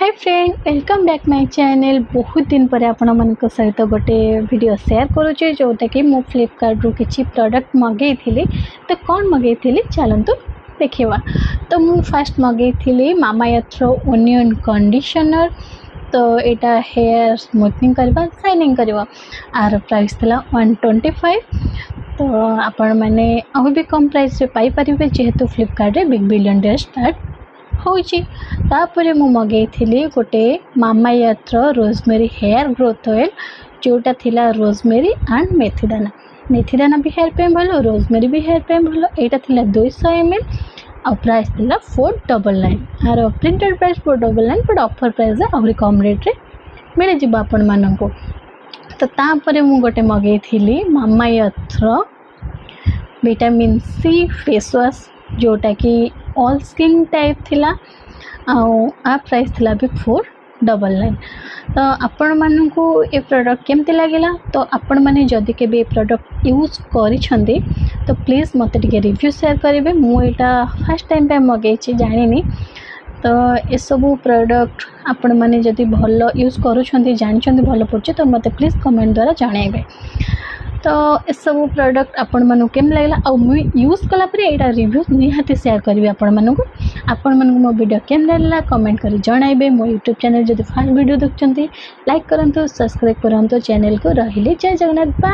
Hi friend, welcome back my channel. बहुत दिन पर आपण मानक सहित गोटे वीडियो शेयर करुचे जोटा कि मु फ्लिपकार्ट रू किछि प्रोडक्ट मगई थिली। तो कौन मगई थिली चलंतु देखिबा। तो मु फर्स्ट मगई थिली मामाअर्थ रो ओनियन कंडीशनर। तो एटा हेयर स्मूथनिंग करबा शाइनिंग करबा। आर प्राइस थिला 125। तो आपण माने अभी भी कम प्राइस रे पाई परिबे जेहेतु फ्लिपकार्ट रे बिग बिलियन डे स्टार्ट होची। तापरे मु मगई थिली गोटे Mamaearth rosemary hair growth oil जोटा थिला रोजमेरी एंड मेथीदाना भी हेयर पे भलो, रोजमेरी भी हेयर पे भलो। एटा थिला 200 ml और प्राइस थिला 499। आर printed price 499 but offer price आहुरी कम रेट रे मिले जिबा आपण माननको। तो तापरे मु गोटे मगई थिली mamaearth vitamin C face wash जोटा कि ऑल स्किन टाइप थिला। आ प्राइस थिला भी 499। तो आपण मानकू ए प्रोडक्ट केमती लागला। तो आपण माने जदि के बे प्रोडक्ट यूज करिसंदी तो प्लीज मते टिके रिव्यू शेयर करेबे। मु एटा फर्स्ट टाइम पे मगेछि जानिनी। तो ए सब प्रोडक्ट आपण माने जदि भलो यूज करूछंती जानिछंती भलो पड़छ तो मते प्लीज कमेंट द्वारा जणाइबे। तो ए सब प्रोडक्ट आपण मानू केम लागला आ मु यूज कला परे एटा रिव्यू निहाती शेयर करबी आपण मानू मो वीडियो केम लागला कमेंट करी जणाइबे। मो यूट्यूब चैनल जदि फर्स्ट वीडियो देखछंती लाइक करंतु, सब्सक्राइब करंतु चैनल को। रहिले जय जगन्नाथ। बाय।